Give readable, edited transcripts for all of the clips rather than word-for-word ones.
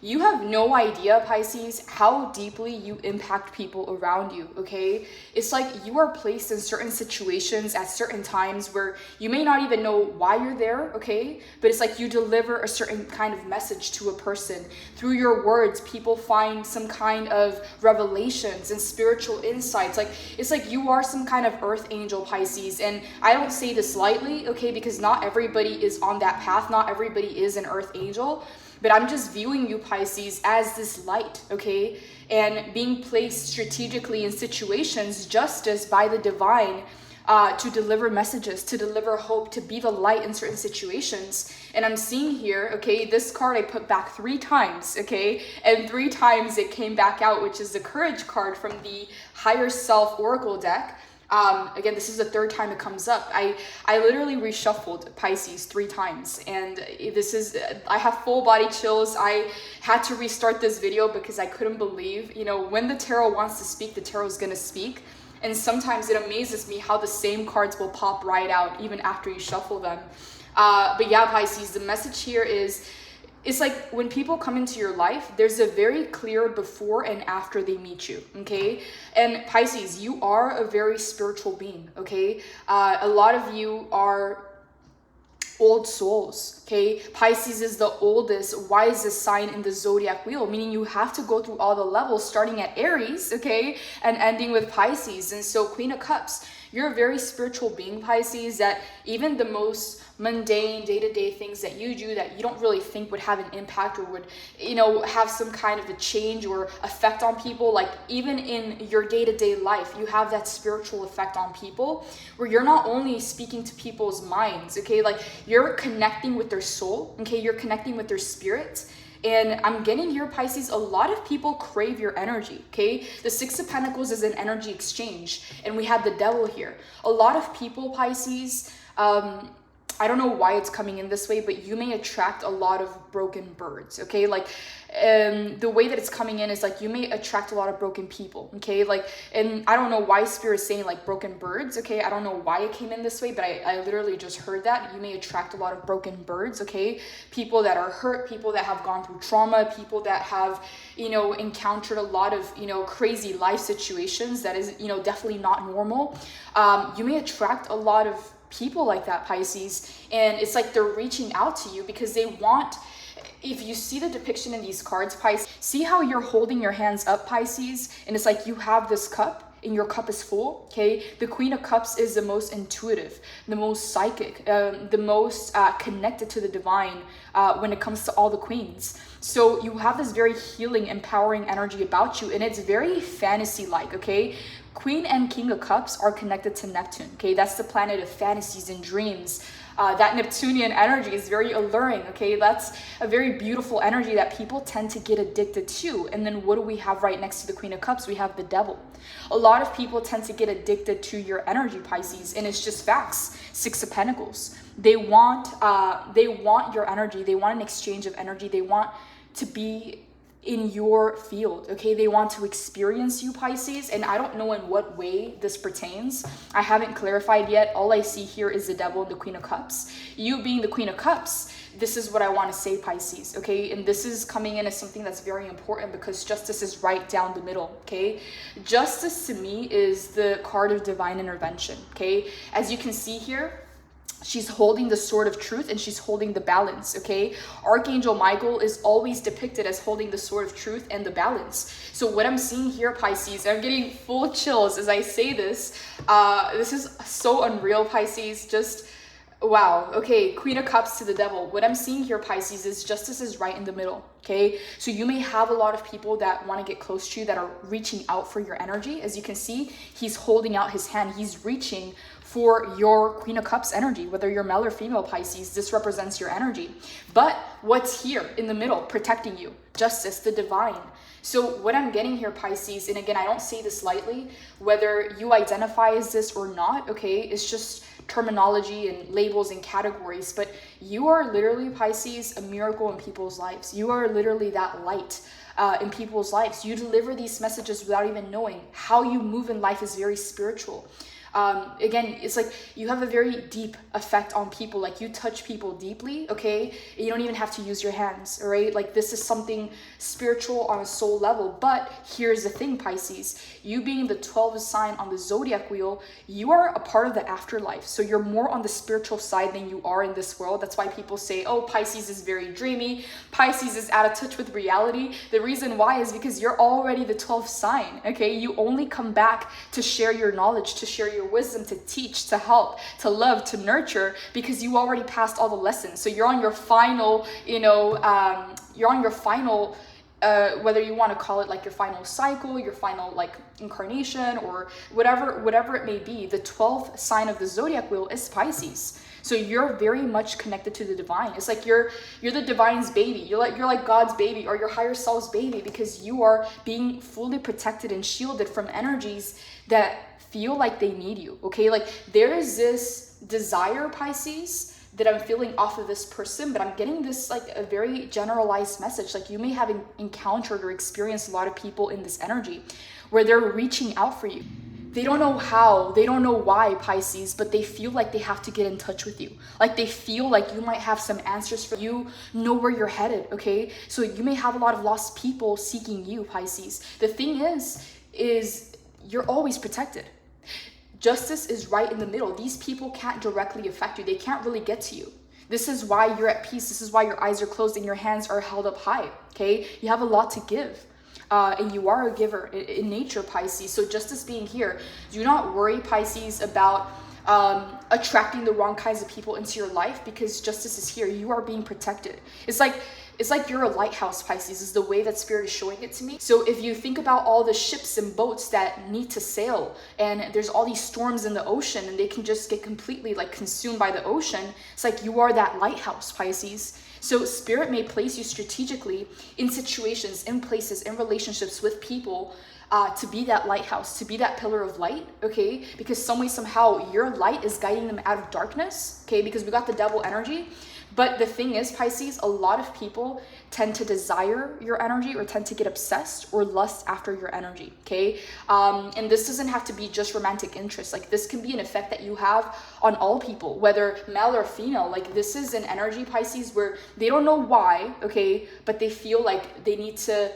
You have no idea, Pisces, how deeply you impact people around you, okay? It's like you are placed in certain situations at certain times where you may not even know why you're there, okay? But it's like you deliver a certain kind of message to a person. Through your words, people find some kind of revelations and spiritual insights. Like, it's like you are some kind of earth angel, Pisces. And I don't say this lightly, okay? Because not everybody is on that path. Not everybody is an earth angel. But I'm just viewing you, Pisces, as this light, okay? And being placed strategically in situations, justice by the divine, to deliver messages, to deliver hope, to be the light in certain situations. And I'm seeing here, okay, this card I put back 3 times, okay? And 3 times it came back out, which is the Courage card from the Higher Self Oracle deck. Again, this is the 3rd time it comes up. I literally reshuffled Pisces 3 times, and I have full body chills. I had to restart this video because I couldn't believe, when the tarot wants to speak, the tarot is going to speak. And sometimes it amazes me how the same cards will pop right out even after you shuffle them. But yeah, Pisces, the message here is, it's like when people come into your life, there's a very clear before and after they meet you, okay? And Pisces, you are a very spiritual being, okay? A lot of you are old souls, okay? Pisces is the oldest, wisest sign in the zodiac wheel, meaning you have to go through all the levels starting at Aries, okay? And ending with Pisces. And so Queen of Cups, you're a very spiritual being, Pisces, that even the most mundane day-to-day things that you do that you don't really think would have an impact or would, have some kind of a change or effect on people, like even in your day-to-day life, you have that spiritual effect on people where you're not only speaking to people's minds, okay, like you're connecting with their soul, okay, you're connecting with their spirit. And I'm getting here, Pisces, a lot of people crave your energy, okay? The 6 of Pentacles is an energy exchange, and we have the Devil here. A lot of people, Pisces, I don't know why it's coming in this way, but you may attract a lot of broken birds, okay? Like, the way that it's coming in is like you may attract a lot of broken people, okay? Like, and I don't know why Spirit is saying like broken birds, okay? I don't know why it came in this way, but I literally just heard that. You may attract a lot of broken birds, okay? People that are hurt, people that have gone through trauma, people that have, encountered a lot of, crazy life situations that is, definitely not normal. You may attract a lot of people like that, Pisces, and it's like they're reaching out to you because they want, if you see the depiction in these cards, Pisces, see how you're holding your hands up, Pisces, and it's like you have this cup and your cup is full, okay? The Queen of Cups is the most intuitive, the most psychic, the most connected to the divine when it comes to all the queens. So you have this very healing, empowering energy about you, and it's very fantasy-like, okay? Queen and King of Cups are connected to Neptune, okay? That's the planet of fantasies and dreams. That Neptunian energy is very alluring, okay? That's a very beautiful energy that people tend to get addicted to. And then what do we have right next to the Queen of Cups? We have the Devil. A lot of people tend to get addicted to your energy, Pisces, and it's just facts. 6 of Pentacles. They want your energy. They want an exchange of energy. They want to be in your field, okay? They want to experience you, Pisces, and I don't know in what way this pertains. I haven't clarified yet. All I see here is the Devil and the Queen of Cups. You being the Queen of Cups, this is what I want to say, Pisces, okay? And this is coming in as something that's very important because justice is right down the middle, okay? Justice to me is the card of divine intervention, okay? As you can see here, she's holding the sword of truth and she's holding the balance, okay? Archangel Michael is always depicted as holding the sword of truth and the balance. So what I'm seeing here, Pisces, I'm getting full chills as I say this. This is so unreal, Pisces. Just, wow. Okay, Queen of Cups to the Devil. What I'm seeing here, Pisces, is justice is right in the middle, okay? So you may have a lot of people that want to get close to you that are reaching out for your energy. As you can see, he's holding out his hand. He's reaching for your Queen of Cups energy, whether you're male or female, Pisces, this represents your energy. But what's here in the middle protecting you? Justice, the divine. So what I'm getting here, Pisces, and again, I don't say this lightly, whether you identify as this or not, okay, it's just terminology and labels and categories, but you are literally, Pisces, a miracle in people's lives. You are literally that light in people's lives. You deliver these messages without even knowing. How you move in life is very spiritual. Again, it's like you have a very deep effect on people. Like you touch people deeply, okay? You don't even have to use your hands, all right? Like this is something spiritual on a soul level. But here's the thing, Pisces, you being the 12th sign on the zodiac wheel, you are a part of the afterlife. So you're more on the spiritual side than you are in this world. That's why people say, oh, Pisces is very dreamy. Pisces is out of touch with reality. The reason why is because you're already the 12th sign, okay? You only come back to share your knowledge, to share your wisdom, to teach, to help, to love, to nurture, because you already passed all the lessons. So you're on your final, you're on your final, whether you want to call it like your final cycle, your final like incarnation, or whatever it may be. The 12th sign of the zodiac wheel is Pisces. So you're very much connected to the divine. It's like you're the divine's baby. You're like God's baby, or your higher self's baby, because you are being fully protected and shielded from energies that feel like they need you. Okay, like there is this desire, Pisces, that I'm feeling off of this person, but I'm getting this like a very generalized message. Like you may have encountered or experienced a lot of people in this energy where they're reaching out for you. They don't know how, they don't know why, Pisces, but they feel like they have to get in touch with you. Like they feel like you might have some answers for you, know where you're headed, okay? So you may have a lot of lost people seeking you, Pisces. The thing is you're always protected. Justice is right in the middle. These people can't directly affect you. They can't really get to you. This is why you're at peace. This is why your eyes are closed and your hands are held up high, okay? You have a lot to give. And you are a giver in nature, Pisces. So justice being here, do not worry, Pisces, about attracting the wrong kinds of people into your life, because justice is here. You are being protected. It's like you're a lighthouse, Pisces, is the way that Spirit is showing it to me. So if you think about all the ships and boats that need to sail, and there's all these storms in the ocean, and they can just get completely like consumed by the ocean, it's like you are that lighthouse, Pisces. So Spirit may place you strategically in situations, in places, in relationships with people, to be that lighthouse, to be that pillar of light, okay? Because some way, somehow, your light is guiding them out of darkness, okay? Because we got the devil energy. But the thing is, Pisces, a lot of people tend to desire your energy, or tend to get obsessed or lust after your energy, okay? And this doesn't have to be just romantic interest. Like this can be an effect that you have on all people, whether male or female. Like this is an energy, Pisces, where they don't know why, okay? But they feel like they need to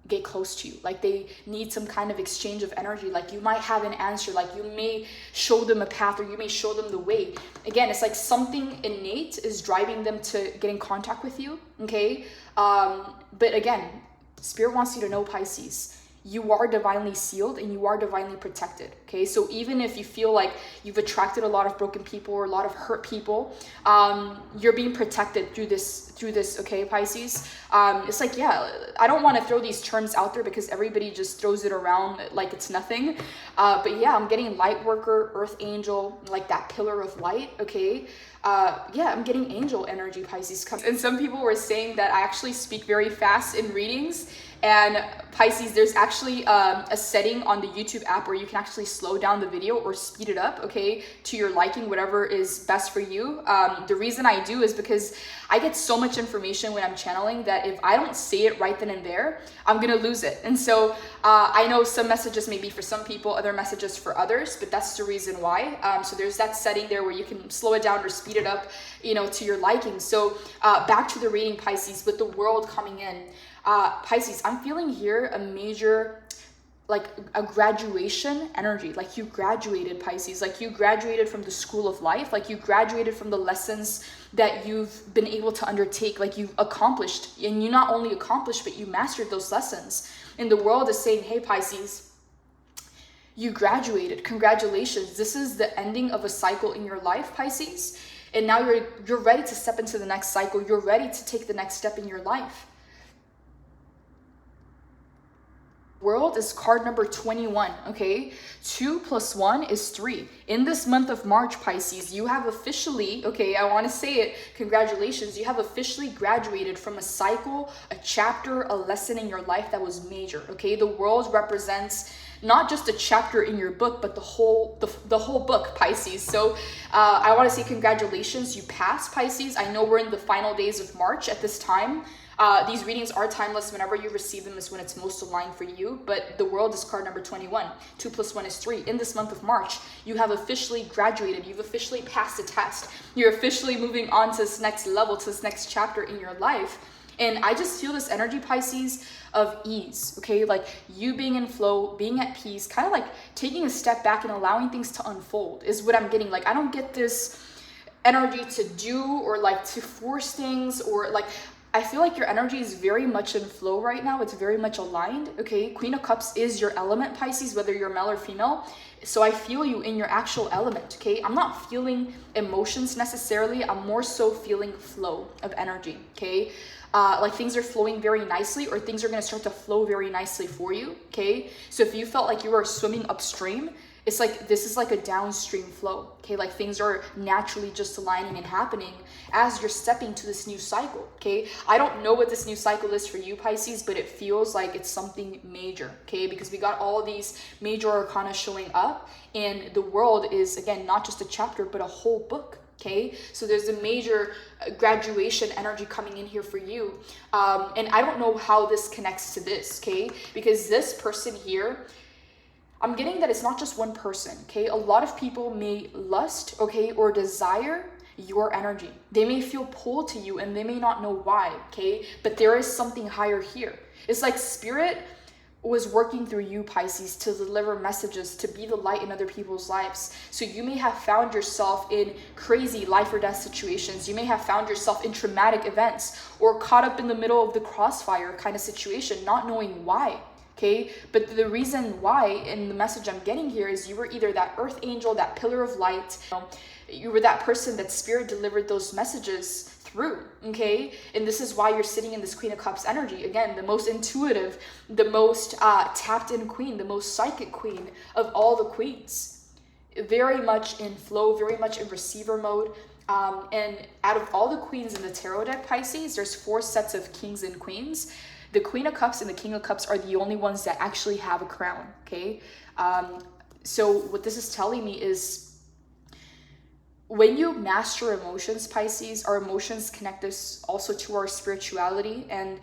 get close to you, like they need some kind of exchange of energy. Like you might have an answer, like you may show them a path, or you may show them the way. Again, it's like something innate is driving them to get in contact with you, okay? But again, Spirit wants you to know, Pisces, you are divinely sealed and you are divinely protected, okay? So even if you feel like you've attracted a lot of broken people or a lot of hurt people, you're being protected through this, okay, Pisces? It's like, yeah, I don't want to throw these terms out there because everybody just throws it around like it's nothing. But yeah, I'm getting light worker, earth angel, like that pillar of light, okay? Yeah, I'm getting angel energy, Pisces. And some people were saying that I actually speak very fast in readings. And Pisces, there's actually a setting on the YouTube app where you can actually slow down the video or speed it up, okay, to your liking, whatever is best for you. The reason I do is because I get so much information when I'm channeling that if I don't say it right then and there, I'm gonna lose it. And so I know some messages may be for some people, other messages for others, but that's the reason why. So there's that setting there where you can slow it down or speed it up, you know, to your liking. So back to the reading, Pisces, with the world coming in. Pisces, I'm feeling here a major, like a graduation energy. Like you graduated, Pisces, like you graduated from the school of life, like you graduated from the lessons that you've been able to undertake, like you've accomplished, and you not only accomplished, but you mastered those lessons. And the world is saying, hey, Pisces, you graduated, congratulations. This is the ending of a cycle in your life, Pisces. And now you're ready to step into the next cycle. You're ready to take the next step in your life. World is card number 21, okay? 2 + 1 is 3. In this month of March, Pisces, you have officially, okay, I want to say it, congratulations, you have officially graduated from a cycle, a chapter, a lesson in your life that was major, okay? The world represents not just a chapter in your book, but the whole book, Pisces. So I want to say congratulations, you passed, Pisces. I know we're in the final days of March at this time. These readings are timeless. Whenever you receive them is when it's most aligned for you. But the world is card number 21. 2 + 1 is 3. In this month of March, you have officially graduated. You've officially passed the test. You're officially moving on to this next level, to this next chapter in your life. And I just feel this energy, Pisces, of ease, okay? Like you being in flow, being at peace, kind of like taking a step back and allowing things to unfold is what I'm getting. Like I don't get this energy to do or like to force things, or like I feel like your energy is very much in flow right now. It's very much aligned, okay? Queen of Cups is your element, Pisces, whether you're male or female. So I feel you in your actual element, okay? I'm not feeling emotions necessarily. I'm more so feeling flow of energy, okay? Like things are flowing very nicely, or things are going to start to flow very nicely for you, okay? So if you felt like you were swimming upstream, it's like this is like a downstream flow, okay? Like things are naturally just aligning and happening as you're stepping to this new cycle, okay? I don't know what this new cycle is for you, Pisces, but it feels like it's something major, okay? Because we got all these major arcana showing up, and the world is, again, not just a chapter, but a whole book, okay? So there's a major graduation energy coming in here for you. And I don't know how this connects to this, okay? Because this person here, I'm getting that it's not just one person, okay? A lot of people may lust, okay, or desire your energy. They may feel pulled to you and they may not know why, okay? But there is something higher here. It's like spirit was working through you, Pisces, to deliver messages, to be the light in other people's lives. So you may have found yourself in crazy life or death situations. You may have found yourself in traumatic events or caught up in the middle of the crossfire kind of situation, not knowing why. Okay, but the reason why, and the message I'm getting here, is you were either that earth angel, that pillar of light, you were that person that spirit delivered those messages through, okay? And this is why you're sitting in this Queen of Cups energy. Again, the most intuitive, the most tapped in queen, the most psychic queen of all the queens. Very much in flow, very much in receiver mode. And out of all the queens in the tarot deck, Pisces, there's 4 sets of kings and queens. The Queen of Cups and the King of Cups are the only ones that actually have a crown, okay? So what this is telling me is when you master emotions, Pisces, our emotions connect us also to our spirituality, and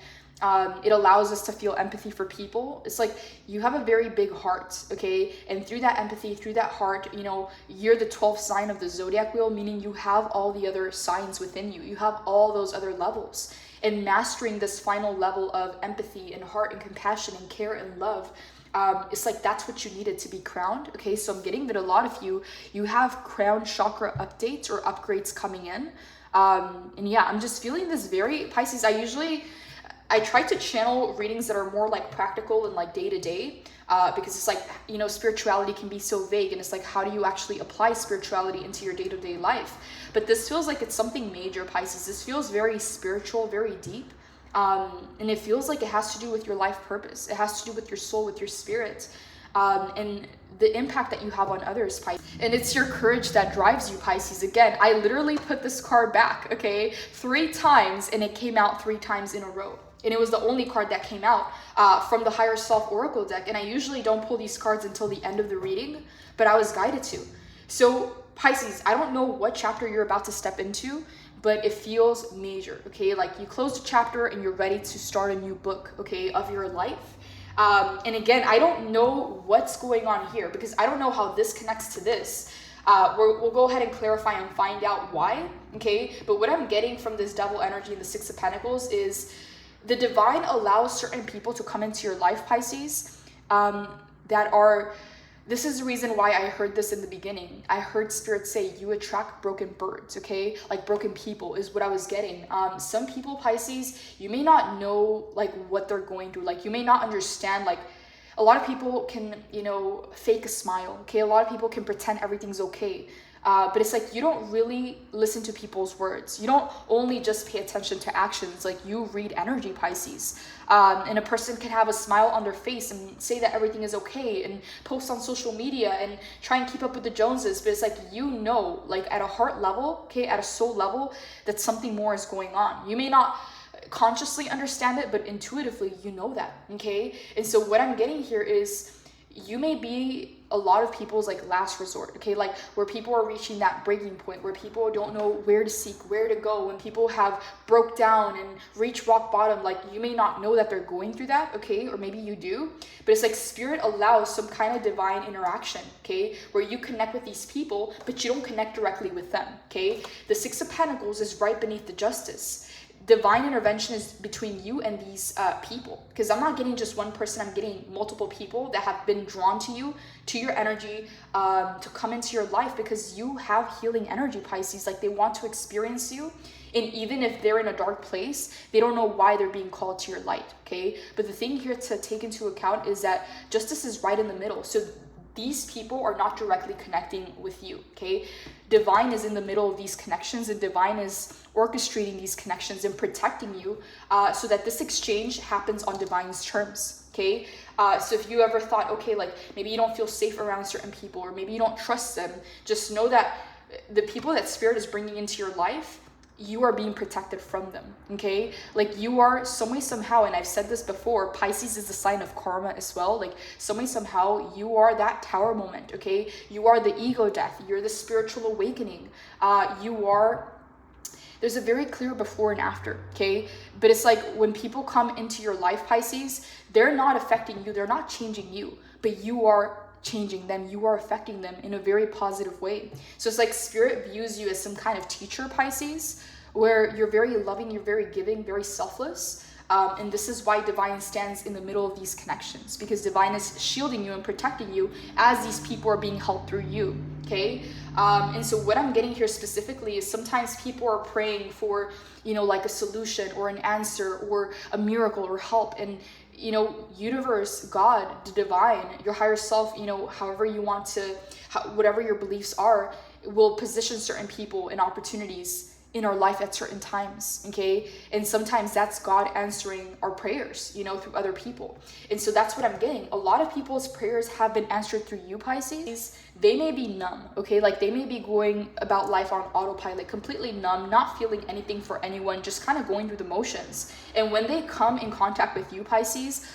it allows us to feel empathy for people. It's like you have a very big heart, okay? And through that empathy, through that heart, you know, you're the 12th sign of the zodiac wheel, meaning you have all the other signs within you. You have all those other levels. And mastering this final level of empathy and heart and compassion and care and love, it's like that's what you needed to be crowned, okay? So I'm getting that a lot of you have crown chakra updates or upgrades coming in. And yeah, I'm just feeling this very, Pisces, I try to channel readings that are more like practical and like day to day, because it's like, you know, spirituality can be so vague, and it's like, how do you actually apply spirituality into your day-to-day life? But this feels like it's something major, Pisces. This feels very spiritual, very deep. And it feels like it has to do with your life purpose. It has to do with your soul, with your spirit, and the impact that you have on others, Pisces. And it's your courage that drives you, Pisces. Again, I literally put this card back, okay, 3 times, and it came out 3 times in a row. And it was the only card that came out from the Higher Self Oracle deck. And I usually don't pull these cards until the end of the reading, but I was guided to. So Pisces, I don't know what chapter you're about to step into, but it feels major, okay? Like you closed a chapter and you're ready to start a new book, okay, of your life. And again, I don't know what's going on here because I don't know how this connects to this. We'll go ahead and clarify and find out why, okay? But what I'm getting from this Devil energy and the 6 of Pentacles is the divine allows certain people to come into your life, Pisces, this is the reason why I heard this in the beginning. I heard spirit say you attract broken birds, okay? Like broken people is what I was getting. Some people, Pisces, you may not know like what they're going through. Like you may not understand, like a lot of people can, you know, fake a smile, okay? A lot of people can pretend everything's okay. But it's like you don't really listen to people's words. You don't only just pay attention to actions. Like you read energy, Pisces. And a person can have a smile on their face and say that everything is okay and post on social media and try and keep up with the Joneses. But it's like, you know, like at a heart level, okay, at a soul level, that something more is going on. You may not consciously understand it, but intuitively you know that, okay? And so what I'm getting here is you may be a lot of people's like last resort, okay? Like where people are reaching that breaking point, where people don't know where to seek, where to go, when people have broke down and reached rock bottom. Like you may not know that they're going through that, okay? Or maybe you do, but it's like spirit allows some kind of divine interaction, okay? Where you connect with these people, but you don't connect directly with them, okay? The Six of Pentacles is right beneath the Justice. Divine intervention is between you and these people, because I'm not getting just one person, I'm getting multiple people that have been drawn to you, to your energy, to come into your life, because you have healing energy, Pisces. Like they want to experience you, and even if they're in a dark place, they don't know why they're being called to your light, okay? But the thing here to take into account is that justice is right in the middle. So these people are not directly connecting with you, okay? Divine is in the middle of these connections, and divine is orchestrating these connections and protecting you, so that this exchange happens on divine's terms, okay? So if you ever thought, okay, like maybe you don't feel safe around certain people, or maybe you don't trust them, just know that the people that spirit is bringing into your life, you are being protected from them, okay? Like you are some way, somehow, and I've said this before, Pisces is the sign of karma as well. Like some way, somehow, you are that tower moment, okay? You are the ego death. You're the spiritual awakening. There's a very clear before and after, okay? But it's like when people come into your life, Pisces, they're not affecting you. They're not changing you, but you are changing them. You are affecting them in a very positive way. So it's like spirit views you as some kind of teacher, Pisces, where you're very loving, you're very giving, very selfless. And this is why divine stands in the middle of these connections, because divine is shielding you and protecting you as these people are being helped through you, okay? And so what I'm getting here specifically is sometimes people are praying for, you know, like a solution or an answer or a miracle or help, and you know, universe, God, the divine, your higher self, you know, however you want to, whatever your beliefs are, will position certain people and opportunities in our life at certain times, okay? And sometimes that's God answering our prayers, you know, through other people. And so that's what I'm getting. A lot of people's prayers have been answered through you, Pisces. They may be numb, okay? Like they may be going about life on autopilot, completely numb, not feeling anything for anyone, just kind of going through the motions. And when they come in contact with you, Pisces,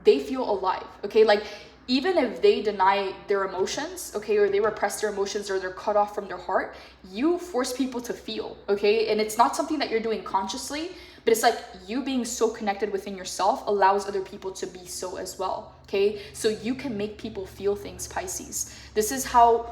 they feel alive, okay? Like even if they deny their emotions, okay, or they repress their emotions, or they're cut off from their heart, you force people to feel, okay? And it's not something that you're doing consciously, but it's like you being so connected within yourself allows other people to be so as well, okay? So you can make people feel things, Pisces. This is how,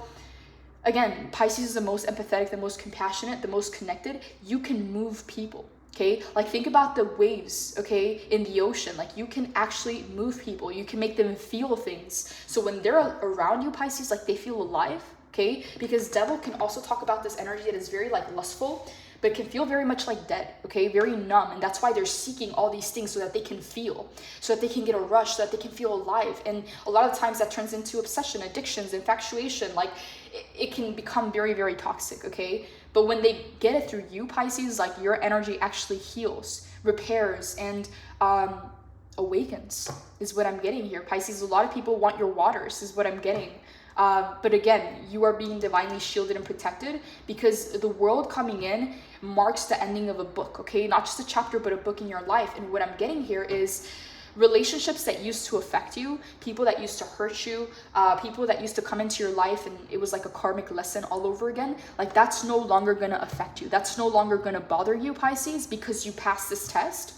again, Pisces is the most empathetic, the most compassionate, the most connected. You can move people. Okay, like think about the waves, okay, in the ocean. Like you can actually move people, you can make them feel things. So when they're around you, Pisces, like they feel alive, okay? Because devil can also talk about this energy that is very like lustful, but can feel very much like dead, okay, very numb. And that's why they're seeking all these things, so that they can feel, so that they can get a rush, so that they can feel alive. And a lot of times that turns into obsession, addictions, infatuation. Like it can become very, very toxic, okay? But when they get it through you, Pisces, like your energy actually heals, repairs, and awakens, is what I'm getting here, Pisces. A lot of people want your waters, is what I'm getting. But again, you are being divinely shielded and protected, because the world coming in marks the ending of a book, okay? Not just a chapter, but a book in your life. And what I'm getting here is relationships that used to affect you, people that used to hurt you, people that used to come into your life and it was like a karmic lesson all over again, like that's no longer gonna affect you. That's no longer gonna bother you, Pisces, because you passed this test,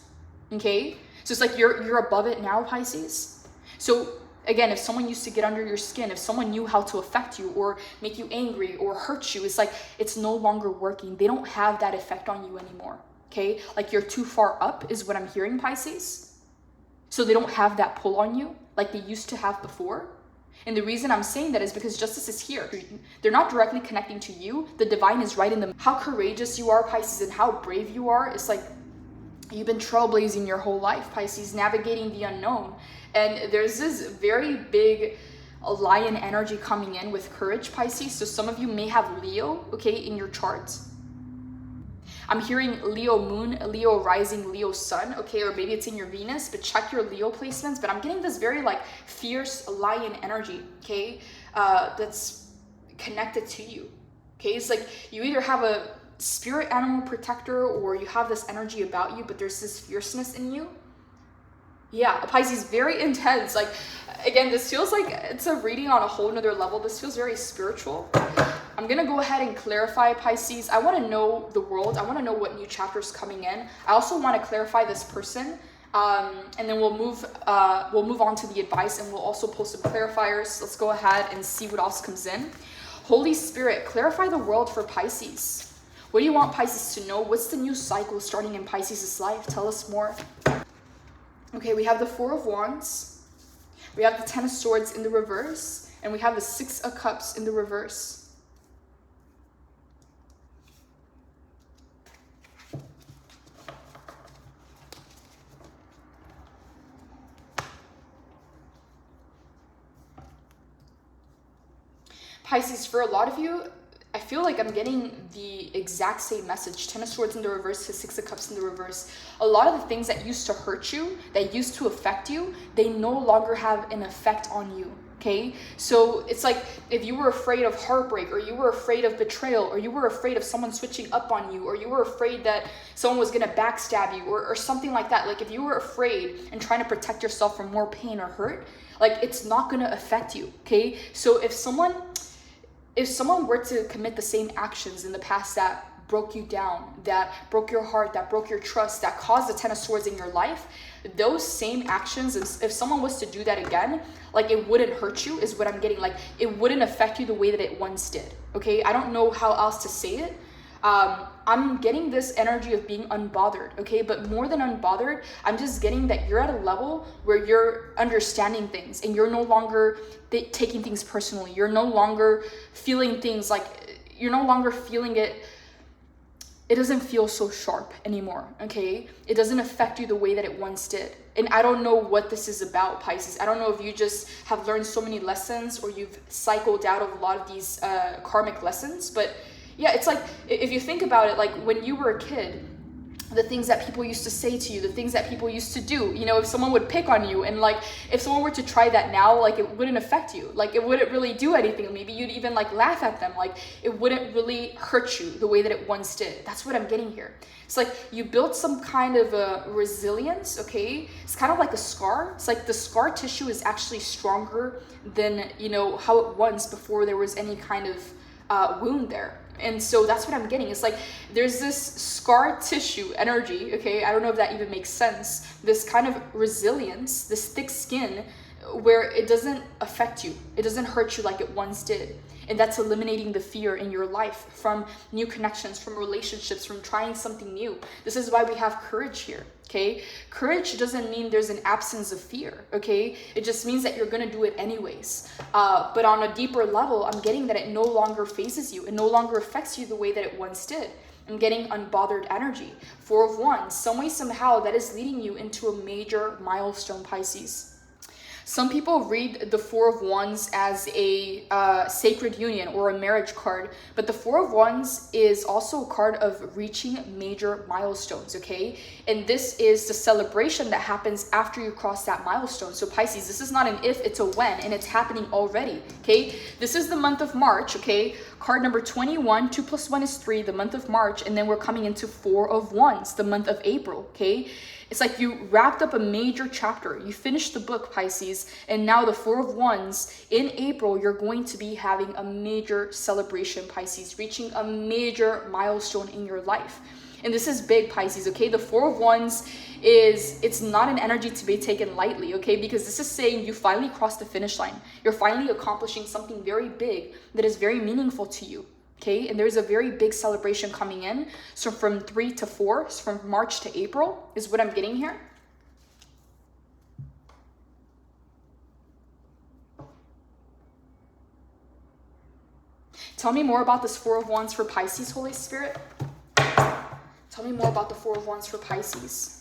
okay? So it's like you're above it now, Pisces. So again, if someone used to get under your skin, if someone knew how to affect you or make you angry or hurt you, it's like it's no longer working. They don't have that effect on you anymore, okay? Like you're too far up is what I'm hearing, Pisces. So they don't have that pull on you like they used to have before. And the reason I'm saying that is because justice is here. They're not directly connecting to you. The divine is right in them. How courageous you are, Pisces, and how brave you are. It's like you've been trailblazing your whole life, Pisces, navigating the unknown. And there's this very big lion energy coming in with courage, Pisces. So some of you may have Leo, okay, in your charts. I'm hearing Leo moon, Leo rising, Leo sun, okay, or maybe it's in your Venus, but check your Leo placements. But I'm getting this very like fierce lion energy, okay, that's connected to you, okay? It's like you either have a spirit animal protector or you have this energy about you, but there's this fierceness in you. Yeah, Pisces, very intense. Like, again, this feels like it's a reading on a whole nother level. This feels very spiritual. I'm gonna go ahead and clarify, Pisces. I want to know the world. I want to know what new chapters coming in. I also want to clarify this person, and then we'll move on to the advice, and we'll also post some clarifiers. Let's go ahead and see what else comes in. Holy Spirit, clarify the world for Pisces. What do you want Pisces to know? What's the new cycle starting in Pisces' life? Tell us more. Okay, we have the Four of Wands. We have the Ten of Swords in the reverse, and we have the Six of Cups in the reverse. Pisces, for a lot of you, I feel like I'm getting the exact same message. Ten of Swords in the reverse to Six of Cups in the reverse. A lot of the things that used to hurt you, that used to affect you, they no longer have an effect on you, okay? So it's like if you were afraid of heartbreak, or you were afraid of betrayal, or you were afraid of someone switching up on you, or you were afraid that someone was gonna backstab you, or something like that. Like if you were afraid and trying to protect yourself from more pain or hurt, like it's not gonna affect you, okay? So if someone were to commit the same actions in the past that broke you down, that broke your heart, that broke your trust, that caused the Ten of Swords in your life, those same actions, if someone was to do that again, like it wouldn't hurt you, is what I'm getting. Like it wouldn't affect you the way that it once did, okay? I don't know how else to say it. I'm getting this energy of being unbothered, okay? But more than unbothered, I'm just getting that you're at a level where you're understanding things and you're no longer taking things personally. You're no longer feeling things like, you're no longer feeling it. It doesn't feel so sharp anymore, okay? It doesn't affect you the way that it once did. And I don't know what this is about, Pisces. I don't know if you just have learned so many lessons, or you've cycled out of a lot of these karmic lessons, but yeah, it's like, if you think about it, like when you were a kid, the things that people used to say to you, the things that people used to do, you know, if someone would pick on you, and like, if someone were to try that now, like it wouldn't affect you. Like it wouldn't really do anything. Maybe you'd even like laugh at them. Like it wouldn't really hurt you the way that it once did. That's what I'm getting here. It's like you built some kind of a resilience, okay? It's kind of like a scar. It's like the scar tissue is actually stronger than, you know, how it was before there was any kind of wound there. And so that's what I'm getting. It's like there's this scar tissue energy, okay? I don't know if that even makes sense. This kind of resilience, this thick skin where it doesn't affect you. It doesn't hurt you like it once did. And that's eliminating the fear in your life from new connections, from relationships, from trying something new. This is why we have courage here, okay? Courage doesn't mean there's an absence of fear, okay? It just means that you're gonna do it anyways. But on a deeper level, I'm getting that it no longer phases you. It no longer affects you the way that it once did. I'm getting unbothered energy. Four of Wands, some way, somehow, that is leading you into a major milestone, Pisces. Some people read the Four of Wands as a sacred union or a marriage card, but the Four of Wands is also a card of reaching major milestones, okay? And this is the celebration that happens after you cross that milestone. So Pisces, this is not an if, it's a when, and it's happening already, okay? This is the month of March, okay? Card number 21, 2 plus 1 is 3, the month of March, and then we're coming into Four of Wands, the month of April, okay? It's like you wrapped up a major chapter. You finished the book, Pisces, and now the Four of Wands, in April, you're going to be having a major celebration, Pisces, reaching a major milestone in your life. And this is big, Pisces, okay? The Four of Wands it's not an energy to be taken lightly, okay? Because this is saying you finally crossed the finish line. You're finally accomplishing something very big that is very meaningful to you. Okay, and there's a very big celebration coming in. So from 3 to 4, so from March to April is what I'm getting here. Tell me more about this Four of Wands for Pisces, Holy Spirit. Tell me more about the Four of Wands for Pisces.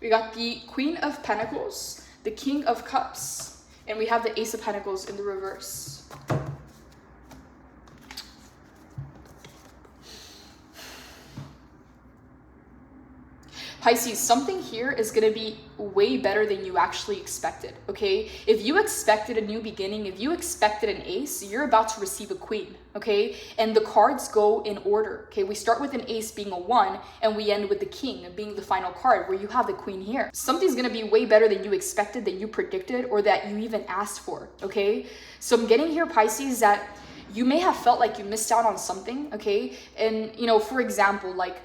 We got the Queen of Pentacles, the King of Cups, and we have the Ace of Pentacles in the reverse. Pisces, something here is going to be way better than you actually expected, okay? If you expected a new beginning, if you expected an ace, you're about to receive a queen, okay? And the cards go in order, okay? We start with an ace being a 1, and we end with the king being the final card, where you have the queen here. Something's going to be way better than you expected, than you predicted, or that you even asked for, okay? So I'm getting here, Pisces, that you may have felt like you missed out on something, okay? And, you know, for example, like,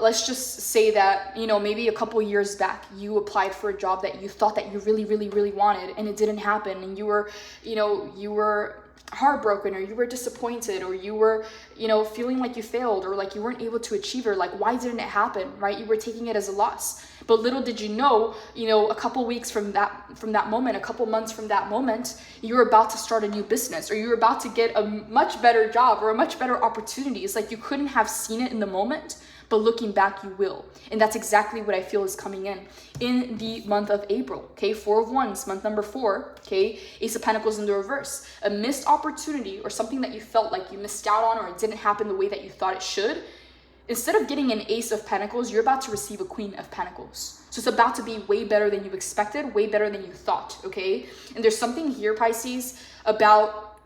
let's just say that, you know, maybe a couple years back, you applied for a job that you thought that you really wanted, and it didn't happen, and you were, you know, you were heartbroken, or you were disappointed, or you were, you know, feeling like you failed, or like you weren't able to achieve, or like, why didn't it happen, right? You were taking it as a loss. But little did you know, a couple weeks from that moment, a couple months from that moment, you're about to start a new business, or you're about to get a much better job or a much better opportunity. It's like you couldn't have seen it in the moment, but looking back, you will. And that's exactly what I feel is coming in the month of April, okay? 4 of Wands, month number 4, okay? Ace of Pentacles in the reverse. A missed opportunity, or something that you felt like you missed out on, or it didn't happen the way that you thought it should. Instead of getting an Ace of Pentacles, you're about to receive a Queen of Pentacles. So it's about to be way better than you expected, way better than you thought, okay? And there's something here, Pisces, about,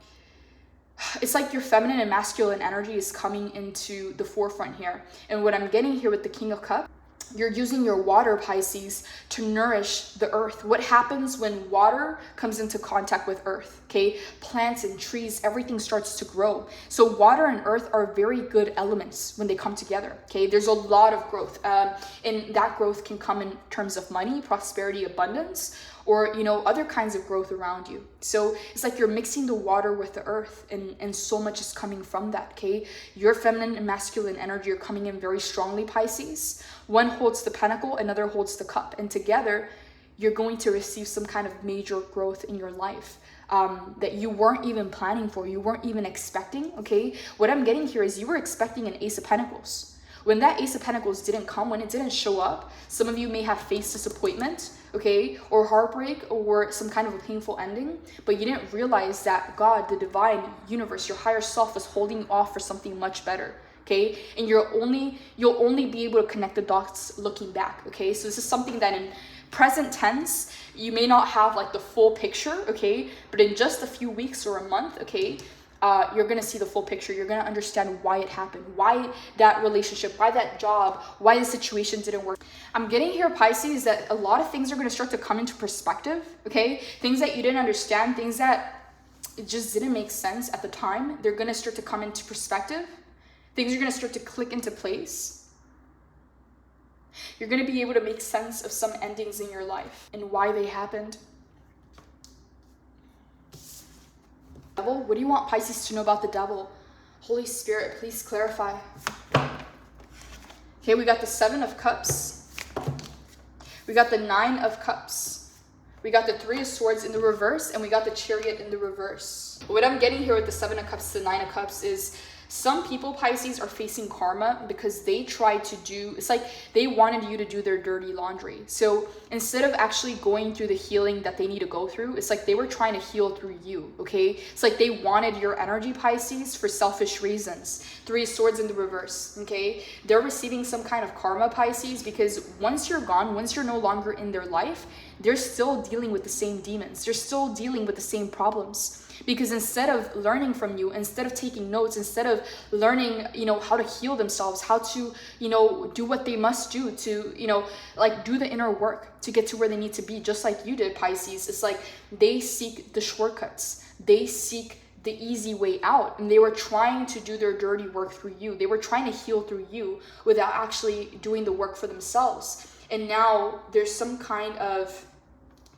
it's like your feminine and masculine energy is coming into the forefront here. And what I'm getting here with the King of Cups, you're using your water, Pisces, to nourish the earth. What happens when water comes into contact with earth, okay? Plants and trees, everything starts to grow. So water and earth are very good elements when they come together, okay? There's a lot of growth, and that growth can come in terms of money, prosperity, abundance, or, other kinds of growth around you. So it's like you're mixing the water with the earth, and so much is coming from that, okay? Your feminine and masculine energy are coming in very strongly, Pisces. One holds the pentacle, another holds the cup, and together you're going to receive some kind of major growth in your life that you weren't even planning for, you weren't even expecting, okay? What I'm getting here is you were expecting an Ace of Pentacles. When that Ace of Pentacles didn't come, when it didn't show up, some of you may have faced disappointment, okay, or heartbreak, or some kind of a painful ending, but you didn't realize that God, the divine universe, your higher self, was holding you off for something much better, okay? And you'll only be able to connect the dots looking back, okay? So this is something that in present tense, you may not have like the full picture, okay? But in just a few weeks or a month, okay, you're going to see the full picture. You're going to understand why it happened, why that relationship, why that job, why the situation didn't work. I'm getting here, Pisces, that a lot of things are going to start to come into perspective, okay? Things that you didn't understand, things that it just didn't make sense at the time, they're going to start to come into perspective. Things are going to start to click into place. You're going to be able to make sense of some endings in your life and why they happened. Devil, what do you want Pisces to know about the devil? Holy Spirit, please clarify. Okay, we got the 7 of Cups. We got the 9 of Cups. We got the 3 of Swords in the reverse, and we got the Chariot in the reverse. What I'm getting here with the 7 of Cups to the 9 of Cups is some people, Pisces, are facing karma because they tried to do, it's like they wanted you to do their dirty laundry. So instead of actually going through the healing that they need to go through, it's like they were trying to heal through you, okay? It's like they wanted your energy, Pisces, for selfish reasons. 3 of Swords in the reverse, okay? They're receiving some kind of karma, Pisces, because once you're gone, once you're no longer in their life, they're still dealing with the same demons. They're still dealing with the same problems. Because instead of learning from you, instead of taking notes, instead of learning, how to heal themselves, how to, do what they must do to, like do the inner work to get to where they need to be, just like you did, Pisces. It's like they seek the shortcuts. They seek the easy way out, and they were trying to do their dirty work through you. They were trying to heal through you without actually doing the work for themselves. And now there's some kind of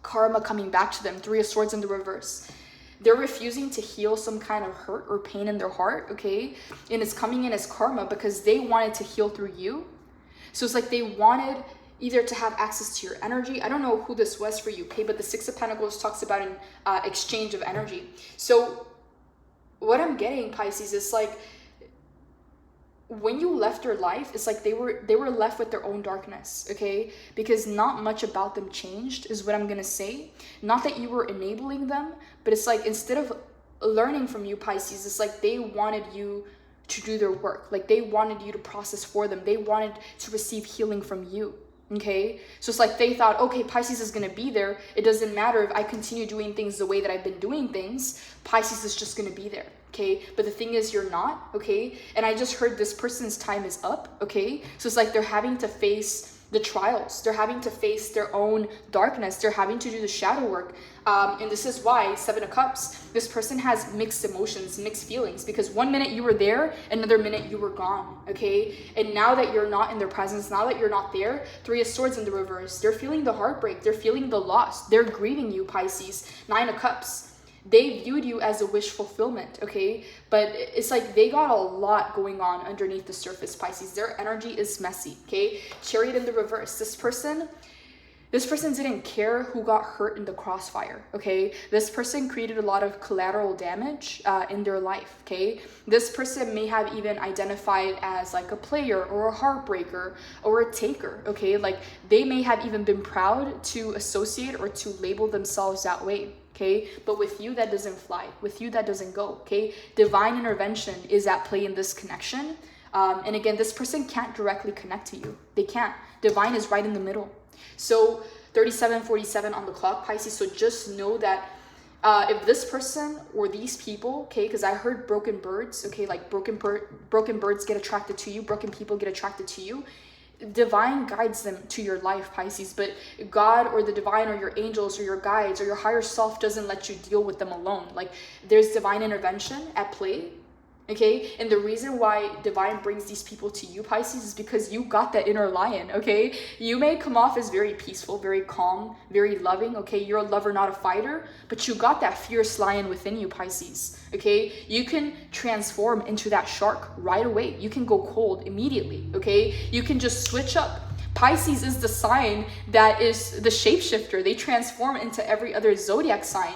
karma coming back to them. 3 of Swords in the reverse. They're refusing to heal some kind of hurt or pain in their heart, okay? And it's coming in as karma because they wanted to heal through you. So it's like they wanted either to have access to your energy. I don't know who this was for you, okay? But the 6 of Pentacles talks about an exchange of energy. So what I'm getting, Pisces, is like when you left their life, it's like they were left with their own darkness, okay? Because not much about them changed is what I'm gonna say. Not that you were enabling them, but it's like instead of learning from you, Pisces, it's like they wanted you to do their work. Like they wanted you to process for them. They wanted to receive healing from you, Okay, so it's like they thought, okay, Pisces is going to be there. It doesn't matter if I continue doing things the way that I've been doing things. Pisces is just going to be there. Okay, but the thing is, you're not. Okay, and I just heard this person's time is up. Okay, so it's like they're having to face the trials. They're having to face their own darkness. They're having to do the shadow work. And this is why 7 of Cups, this person has mixed emotions, mixed feelings, because one minute you were there, another minute you were gone, okay? And now that you're not in their presence, now that you're not there, 3 of Swords in the reverse, they're feeling the heartbreak, they're feeling the loss, they're grieving you, Pisces. 9 of Cups, they viewed you as a wish fulfillment, okay? But it's like they got a lot going on underneath the surface, Pisces. Their energy is messy, okay? Chariot in the reverse, this person didn't care who got hurt in the crossfire, okay? This person created a lot of collateral damage in their life, okay? This person may have even identified as like a player or a heartbreaker or a taker, okay? Like they may have even been proud to associate or to label themselves that way, okay? But with you, that doesn't fly. With you, that doesn't go, okay? Divine intervention is at play in this connection. And again, this person can't directly connect to you. They can't. Divine is right in the middle. So 37:47 on the clock, Pisces. So just know that if this person or these people, okay, because I heard broken birds, okay, like broken birds get attracted to you, broken people get attracted to you. Divine guides them to your life, Pisces, but God or the divine or your angels or your guides or your higher self doesn't let you deal with them alone. Like there's divine intervention at play. Okay, and the reason why divine brings these people to you, Pisces, is because you got that inner lion. Okay, you may come off as very peaceful, very calm, very loving. Okay, you're a lover, not a fighter, but you got that fierce lion within you, Pisces. Okay, you can transform into that shark right away. You can go cold immediately. Okay, you can just switch up. Pisces is the sign that is the shapeshifter. They transform into every other zodiac sign.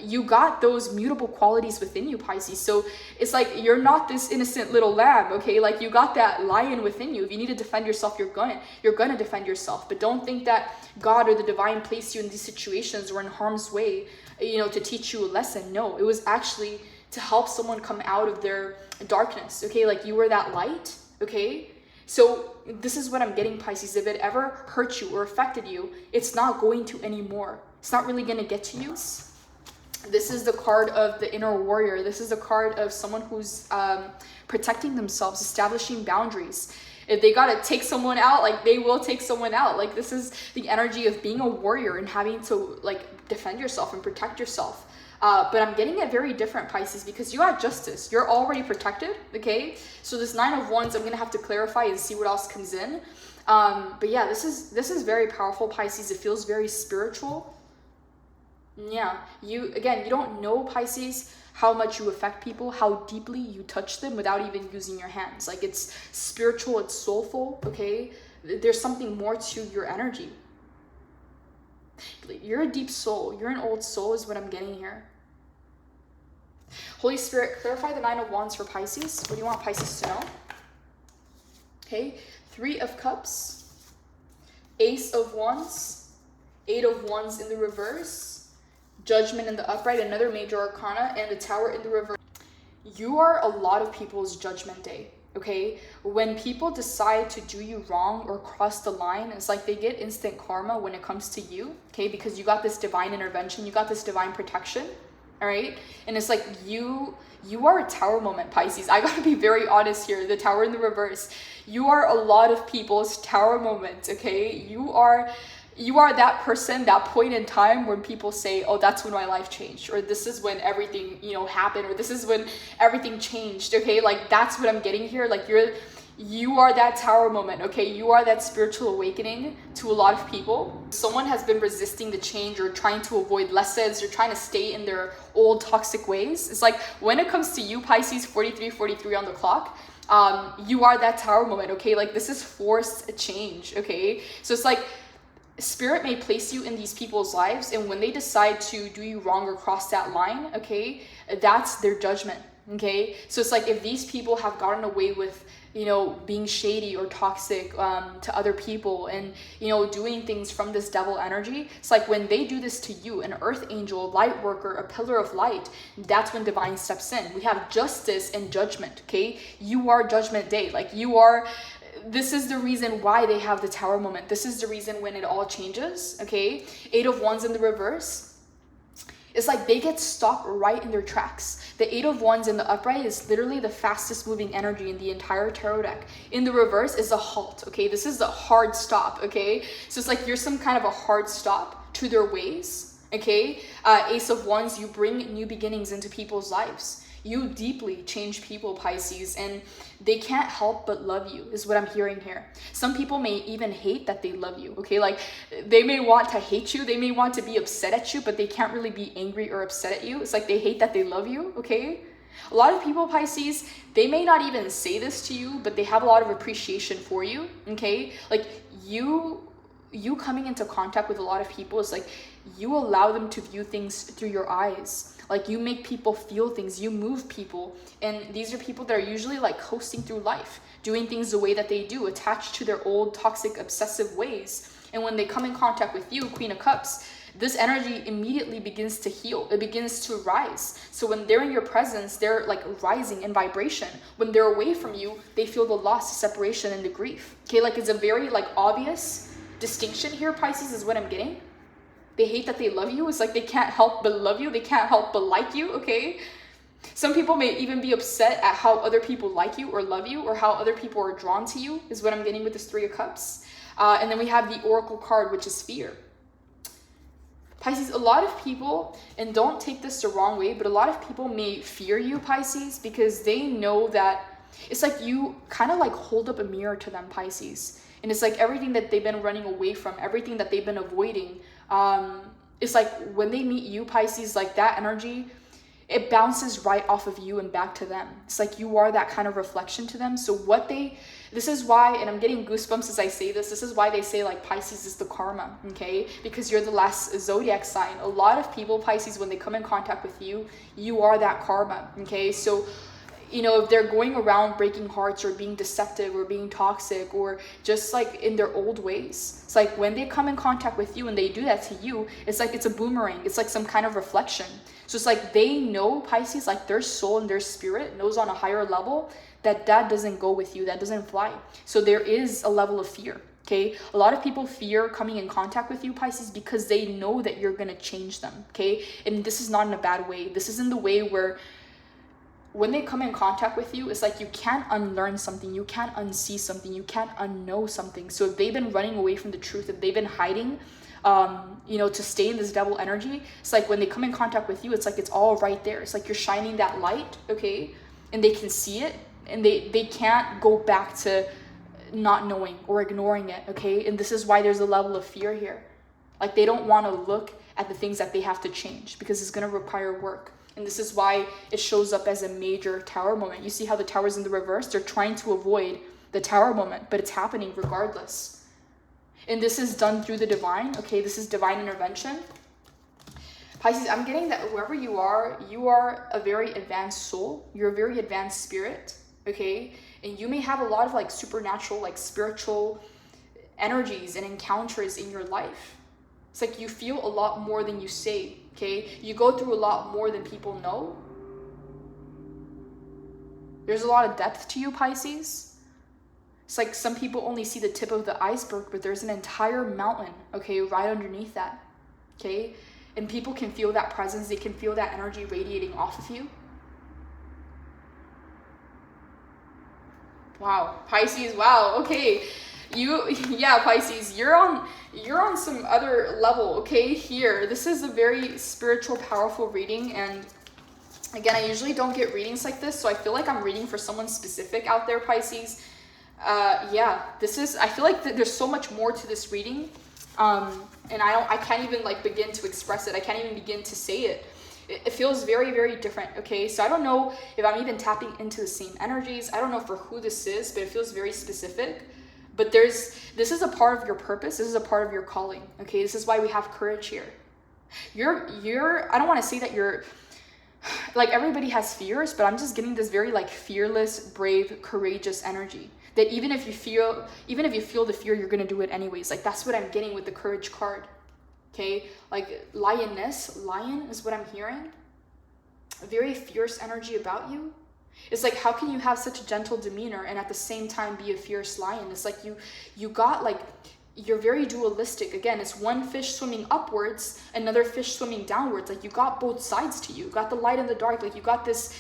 You got those mutable qualities within you, Pisces. So it's like you're not this innocent little lamb, okay? Like you got that lion within you. If you need to defend yourself, you're gonna defend yourself. But don't think that God or the divine placed you in these situations or in harm's way, you know, to teach you a lesson. No, it was actually to help someone come out of their darkness, okay? Like you were that light, okay? So this is what I'm getting, Pisces. If it ever hurt you or affected you, it's not going to anymore. It's not really gonna get to you. This is the card of the inner warrior. This is the card of someone who's protecting themselves, establishing boundaries. If they gotta take someone out, like they will take someone out. Like this is the energy of being a warrior and having to like defend yourself and protect yourself. But I'm getting it very different, Pisces, because you got justice. You're already protected, okay? So this 9 of Wands, I'm gonna have to clarify and see what else comes in. But yeah, this is very powerful, Pisces. It feels very spiritual. Yeah, you don't know, Pisces, how much you affect people, how deeply you touch them without even using your hands. Like it's spiritual, it's soulful, okay? There's something more to your energy. You're a deep soul. You're an old soul is what I'm getting here. Holy Spirit, clarify the 9 of Wands for Pisces. What do you want Pisces to know? Okay, 3 of Cups, Ace of Wands, 8 of Wands in the reverse, Judgment in the upright, another major arcana, and the Tower in the reverse. You are a lot of people's judgment day, okay? When people decide to do you wrong or cross the line, it's like they get instant karma when it comes to you, okay? Because you got this divine intervention, you got this divine protection, all right? And it's like you are a tower moment, Pisces. I gotta be very honest here. The Tower in the reverse. You are a lot of people's tower moment, okay? You are that person, that point in time when people say, oh, that's when my life changed, or this is when everything, you know, happened, or this is when everything changed, okay? Like that's what I'm getting here. Like you are that tower moment, okay? You are that spiritual awakening to a lot of people. Someone has been resisting the change or trying to avoid lessons or trying to stay in their old toxic ways. It's like when it comes to you, Pisces, 43 on the clock, you are that tower moment, okay? Like this is forced change, okay? So it's like Spirit may place you in these people's lives, and when they decide to do you wrong or cross that line, okay, that's their judgment, okay? So it's like if these people have gotten away with, you know, being shady or toxic to other people and, you know, doing things from this devil energy, it's like when they do this to you, an earth angel, light worker, a pillar of light, that's when divine steps in. We have justice and judgment, okay? You are judgment day. Like you are this is the reason why they have the Tower moment. This is the reason when it all changes, okay? 8 of Wands in the reverse. It's like they get stopped right in their tracks. The 8 of Wands in the upright is literally the fastest moving energy in the entire tarot deck. In the reverse is a halt, okay? This is a hard stop, okay? So it's like you're some kind of a hard stop to their ways, okay? Ace of Wands, you bring new beginnings into people's lives. You deeply change people, Pisces, and they can't help but love you, is what I'm hearing here. Some people may even hate that they love you, okay? Like, they may want to hate you, they may want to be upset at you, but they can't really be angry or upset at you. It's like they hate that they love you, okay? A lot of people, Pisces, they may not even say this to you, but they have a lot of appreciation for you, okay? Like, you coming into contact with a lot of people is like you allow them to view things through your eyes. Like, you make people feel things, you move people. And these are people that are usually like coasting through life, doing things the way that they do, attached to their old toxic, obsessive ways. And when they come in contact with you, Queen of Cups, this energy immediately begins to heal. It begins to rise. So when they're in your presence, they're like rising in vibration. When they're away from you, they feel the loss, the separation, and the grief. Okay, like it's a very like obvious distinction here, Pisces, is what I'm getting. They hate that they love you. It's like they can't help but love you. They can't help but like you, okay? Some people may even be upset at how other people like you or love you, or how other people are drawn to you, is what I'm getting with this 3 of Cups. And then we have the Oracle card, which is fear. Pisces, a lot of people, and don't take this the wrong way, but a lot of people may fear you, Pisces, because they know that it's like you kind of like hold up a mirror to them, Pisces. And it's like everything that they've been running away from, everything that they've been avoiding, it's like when they meet you, Pisces, like that energy, it bounces right off of you and back to them. It's like you are that kind of reflection to them. So this is why, and I'm getting goosebumps as I say this is why they say like Pisces is the karma, okay? Because you're the last zodiac sign. A lot of people, Pisces, when they come in contact with you, you are that karma, okay? So, you know, if they're going around breaking hearts or being deceptive or being toxic or just like in their old ways, it's like when they come in contact with you and they do that to you, it's like it's a boomerang. It's like some kind of reflection. So it's like they know, Pisces, like their soul and their spirit knows on a higher level that doesn't go with you, that doesn't fly. So there is a level of fear, okay? A lot of people fear coming in contact with you, Pisces, because they know that you're going to change them, okay? And this is not in a bad way. This is in the way where when they come in contact with you, it's like you can't unlearn something, you can't unsee something, you can't unknow something. So if they've been running away from the truth, if they've been hiding, you know, to stay in this devil energy, it's like when they come in contact with you, it's like it's all right there. It's like you're shining that light, okay? And they can see it, and they can't go back to not knowing or ignoring it, okay? And this is why there's a level of fear here. Like they don't want to look at the things that they have to change because it's going to require work. And this is why it shows up as a major Tower moment. You see how the Tower's in the reverse? They're trying to avoid the Tower moment, but it's happening regardless. And this is done through the divine, okay? This is divine intervention. Pisces, I'm getting that whoever you are a very advanced soul. You're a very advanced spirit, okay? And you may have a lot of like supernatural, like spiritual energies and encounters in your life. It's like you feel a lot more than you say, okay? You go through a lot more than people know. There's a lot of depth to you, Pisces. It's like some people only see the tip of the iceberg, but there's an entire mountain, okay, right underneath that, okay? And people can feel that presence. They can feel that energy radiating off of you. Wow, Pisces, wow, okay. Pisces, you're on some other level, okay, here. This is a very spiritual, powerful reading, and again, I usually don't get readings like this, so I feel like I'm reading for someone specific out there, Pisces. I feel like there's so much more to this reading, and I can't even like begin to express it. I can't even begin to say it. It feels very, very different, okay? So I don't know if I'm even tapping into the same energies. I don't know for who this is, but it feels very specific. But this is a part of your purpose. This is a part of your calling, okay? This is why we have courage here. I don't want to say that you're, like everybody has fears, but I'm just getting this very like fearless, brave, courageous energy. That even if you feel the fear, you're going to do it anyways. Like that's what I'm getting with the courage card. Okay, like lion is what I'm hearing. A very fierce energy about you. It's like, how can you have such a gentle demeanor and at the same time be a fierce lion? It's like you got like, you're very dualistic. Again, it's one fish swimming upwards, another fish swimming downwards. Like, you got both sides to you. You got the light and the dark. Like, you got this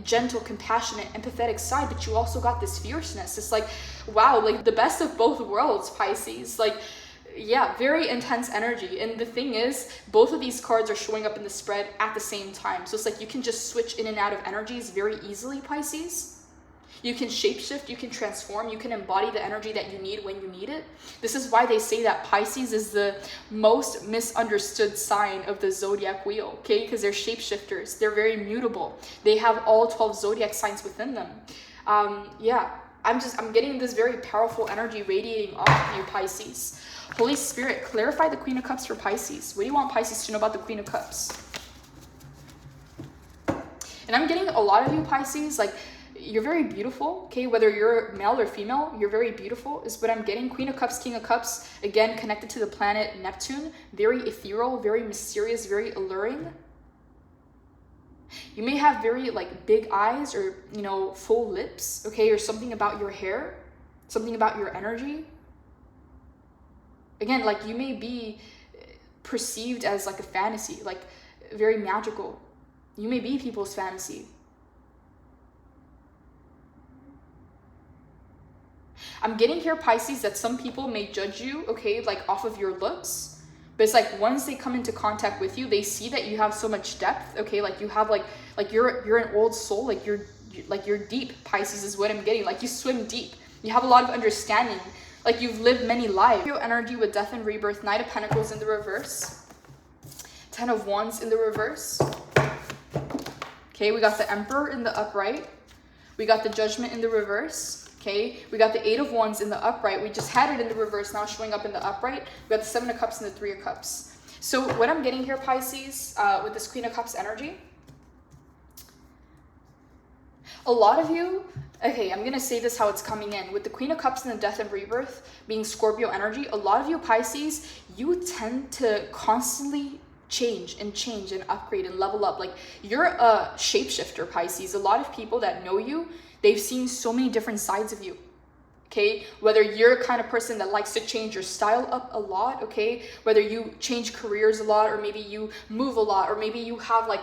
gentle, compassionate, empathetic side, but you also got this fierceness. It's like, wow, like the best of both worlds, Pisces. Like, yeah, very intense energy. And the thing is, both of these cards are showing up in the spread at the same time. So it's like you can just switch in and out of energies very easily, Pisces. You can shapeshift, you can transform, you can embody the energy that you need when you need it. This is why they say that Pisces is the most misunderstood sign of the zodiac wheel, okay? Because they're shapeshifters, they're very mutable. They have all 12 zodiac signs within them. Yeah, I'm getting this very powerful energy radiating off of you, Pisces. Holy Spirit, clarify the Queen of Cups for Pisces. What do you want Pisces to know about the Queen of Cups? And I'm getting a lot of you, Pisces, like, you're very beautiful, okay? Whether you're male or female, you're very beautiful is what I'm getting. Queen of Cups, King of Cups, again, connected to the planet Neptune. Very ethereal, very mysterious, very alluring. You may have very, like, big eyes or, you know, full lips, okay? Or something about your hair, something about your energy. Again, like, you may be perceived as like a fantasy, like very magical. You may be people's fantasy. I'm getting here, Pisces, that some people may judge you, okay, like off of your looks. But it's like once they come into contact with you, they see that you have so much depth, okay? Like you have like you're an old soul, like you're deep, Pisces is what I'm getting. Like you swim deep. You have a lot of understanding. Like you've lived many lives. Your energy with death and rebirth, Knight of Pentacles in the reverse. 10 of Wands in the reverse. Okay, we got the Emperor in the upright. We got the Judgment in the reverse. Okay, we got the 8 of Wands in the upright. We just had it in the reverse, now showing up in the upright. We got the 7 of Cups and the 3 of Cups. So what I'm getting here, Pisces, with this Queen of Cups energy, a lot of you, okay, I'm going to say this how it's coming in. With the Queen of Cups and the Death and Rebirth being Scorpio energy, a lot of you, Pisces, you tend to constantly change and upgrade and level up. Like you're a shapeshifter, Pisces. A lot of people that know you, they've seen so many different sides of you. Okay, whether you're a kind of person that likes to change your style up a lot, okay, whether you change careers a lot, or maybe you move a lot, or maybe you have like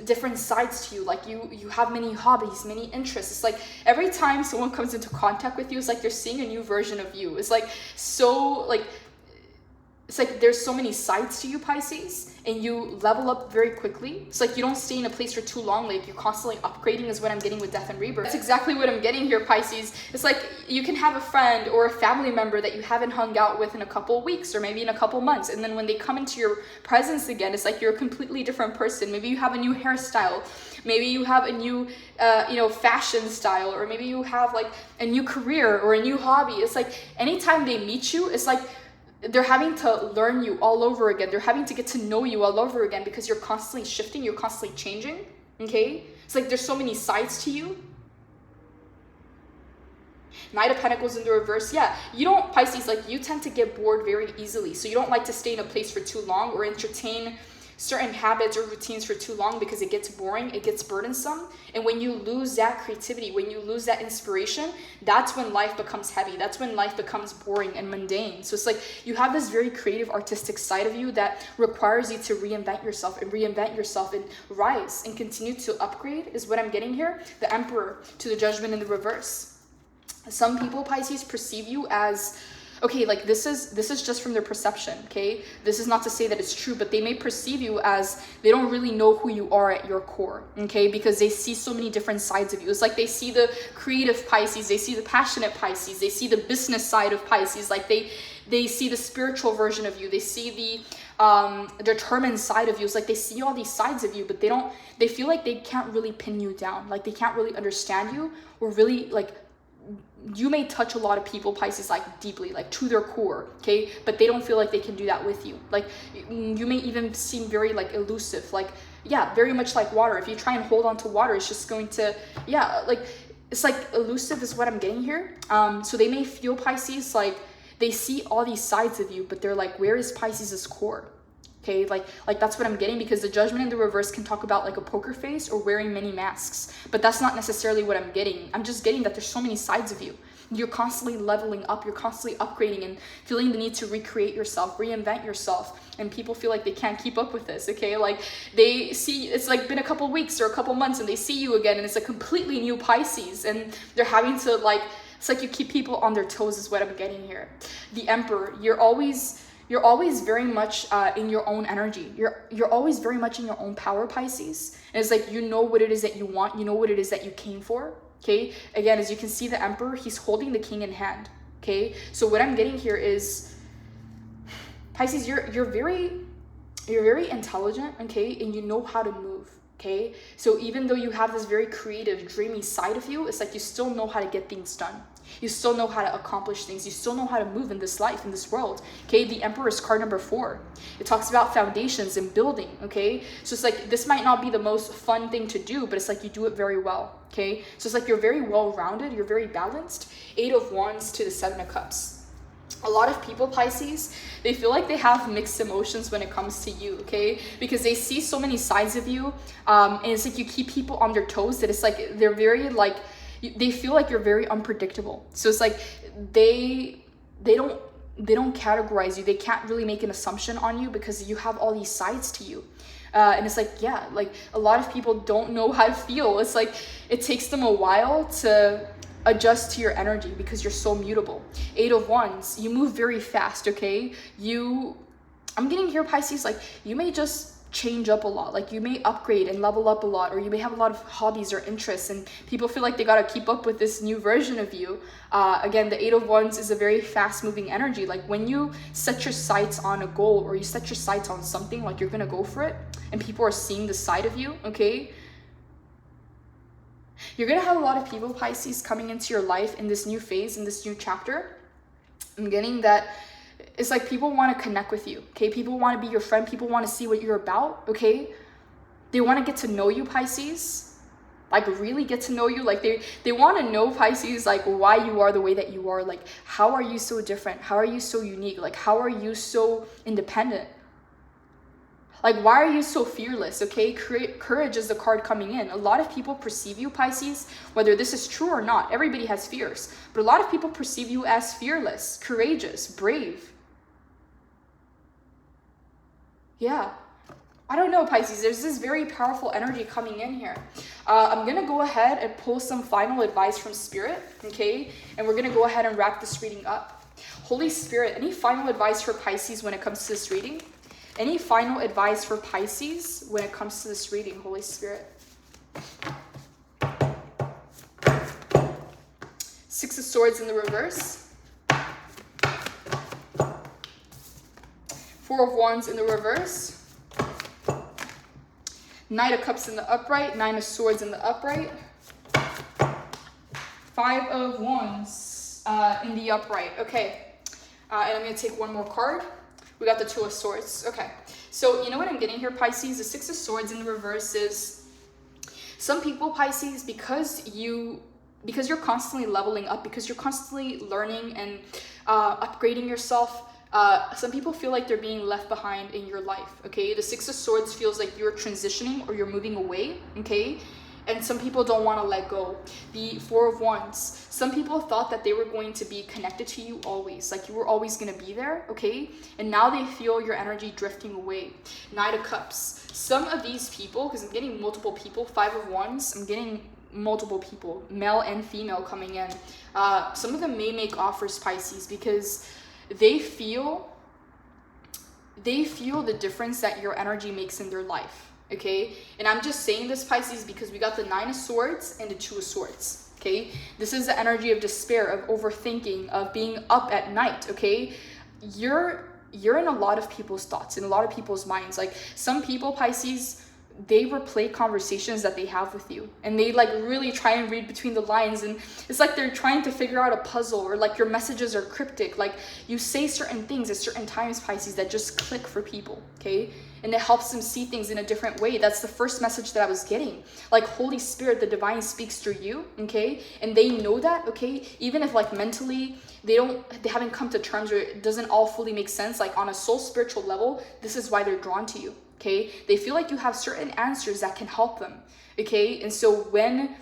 different sides to you, like you have many hobbies, many interests. It's like every time someone comes into contact with you, it's like they're seeing a new version of you. It's like so like it's like there's so many sides to you, Pisces, and you level up very quickly. It's like you don't stay in a place for too long. Like you're constantly upgrading is what I'm getting with Death and Rebirth. That's exactly what I'm getting here, Pisces. It's like you can have a friend or a family member that you haven't hung out with in a couple weeks or maybe in a couple months. And then when they come into your presence again, it's like you're a completely different person. Maybe you have a new hairstyle. Maybe you have a new, fashion style, or maybe you have like a new career or a new hobby. It's like anytime they meet you, it's like they're having to learn you all over again. They're having to get to know you all over again because you're constantly shifting, you're constantly changing, okay? It's like there's so many sides to you. Knight of Pentacles in the reverse. Yeah, you don't, Pisces, like you tend to get bored very easily. So you don't like to stay in a place for too long or entertain certain habits or routines for too long because it gets boring, it gets burdensome. And when you lose that creativity, when you lose that inspiration, that's when life becomes heavy. That's when life becomes boring and mundane. So it's like you have this very creative, artistic side of you that requires you to reinvent yourself and rise and continue to upgrade is what I'm getting here. The Emperor to the Judgment in the reverse. Some people, Pisces, perceive you as, okay, like this is just from their perception, okay? This is not to say that it's true, but they may perceive you as they don't really know who you are at your core, okay? Because they see so many different sides of you. It's like they see the creative Pisces, they see the passionate Pisces, they see the business side of Pisces, like they see the spiritual version of you, they see the determined side of you. It's like they see all these sides of you, but they feel like they can't really pin you down, like they can't really understand you, or really like you may touch a lot of people, Pisces, like deeply, like to their core, okay? But they don't feel like they can do that with you. Like you may even seem very like elusive, like, yeah, very much like water. If you try and hold on to water, it's just going to, yeah, like, it's like elusive is what I'm getting here. So they may feel, Pisces, like they see all these sides of you, but they're like, where is Pisces' core? Okay, like that's what I'm getting, because the Judgment in the reverse can talk about like a poker face or wearing many masks, but that's not necessarily what I'm getting. I'm just getting that there's so many sides of you. You're constantly leveling up, you're constantly upgrading and feeling the need to recreate yourself, reinvent yourself. And people feel like they can't keep up with this, okay? Like they see, it's like been a couple weeks or a couple months and they see you again and it's a completely new Pisces and they're having to like, it's like you keep people on their toes is what I'm getting here. The Emperor, you're always very much in your own energy. You're always very much in your own power, Pisces. And it's like, you know what it is that you want. You know what it is that you came for. Okay. Again, as you can see, the Emperor, he's holding the King in hand. Okay. So what I'm getting here is, Pisces, you're very intelligent. Okay. And you know how to move. Okay. So even though you have this very creative, dreamy side of you, it's like you still know how to get things done. You still know how to accomplish things. You still know how to move in this life, in this world. Okay, the Emperor is card number 4. It talks about foundations and building. Okay, so it's like this might not be the most fun thing to do, but it's like you do it very well. Okay, so it's like you're very well-rounded. You're very balanced. 8 of Wands to the 7 of Cups. A lot of people, Pisces, they feel like they have mixed emotions when it comes to you, okay? Because they see so many sides of you, and it's like you keep people on their toes that it's like they're very like, they feel like you're very unpredictable. So it's like they don't categorize you. They can't really make an assumption on you because you have all these sides to you. And it's like, yeah, like a lot of people don't know how to feel. It's like it takes them a while to adjust to your energy because you're so mutable. 8 of Wands, you move very fast, okay? I'm getting here, Pisces, like you may just change up a lot, like you may upgrade and level up a lot, or you may have a lot of hobbies or interests and people feel like they got to keep up with this new version of you. Again, the 8 of Wands is a very fast moving energy. Like when you set your sights on a goal or you set your sights on something, like you're gonna go for it and people are seeing the side of you, okay? You're gonna have a lot of people, Pisces, coming into your life in this new phase, in this new chapter. I'm getting that it's like people want to connect with you, okay? People want to be your friend. People want to see what you're about, okay? They want to get to know you, Pisces. Like really get to know you. Like they want to know, Pisces, like why you are the way that you are. Like how are you so different? How are you so unique? Like how are you so independent? Like why are you so fearless, okay? Courage is the card coming in. A lot of people perceive you, Pisces, whether this is true or not. Everybody has fears. But a lot of people perceive you as fearless, courageous, brave. Yeah, I don't know, Pisces. There's this very powerful energy coming in here. I'm going to go ahead and pull some final advice from Spirit, okay? And we're going to go ahead and wrap this reading up. Holy Spirit, any final advice for Pisces when it comes to this reading? Any final advice for Pisces when it comes to this reading, Holy Spirit? 6 of Swords in the reverse. 4 of Wands in the reverse. Knight of Cups in the upright. 9 of Swords in the upright. 5 of Wands in the upright. Okay. And I'm going to take one more card. We got the 2 of Swords. Okay. So you know what I'm getting here, Pisces? The 6 of Swords in the reverse is some people, Pisces, because you're constantly leveling up, because you're constantly learning and upgrading yourself, some people feel like they're being left behind in your life, okay? The 6 of Swords feels like you're transitioning or you're moving away, okay? And some people don't want to let go. The 4 of Wands, some people thought that they were going to be connected to you always, like you were always going to be there, okay? And now they feel your energy drifting away. Knight of Cups, some of these people, because I'm getting multiple people, 5 of Wands, I'm getting multiple people, male and female coming in. Some of them may make offers, Pisces, because they feel the difference that your energy makes in their life, okay? And I'm just saying this, Pisces, because we got the 9 of Swords and the 2 of Swords, okay? This is the energy of despair, of overthinking, of being up at night, okay? You're in a lot of people's thoughts, in a lot of people's minds. Like some people, Pisces, they replay conversations that they have with you, and they like really try and read between the lines, and it's like they're trying to figure out a puzzle, or like your messages are cryptic. Like you say certain things at certain times, Pisces, that just click for people, okay? And it helps them see things in a different way. That's the first message that I was getting. Like Holy Spirit, the divine, speaks through you, okay? And they know that, okay? Even if like mentally they haven't come to terms, or it doesn't all fully make sense, like on a soul spiritual level, this is why they're drawn to you. Okay, they feel like you have certain answers that can help them. Okay, and so when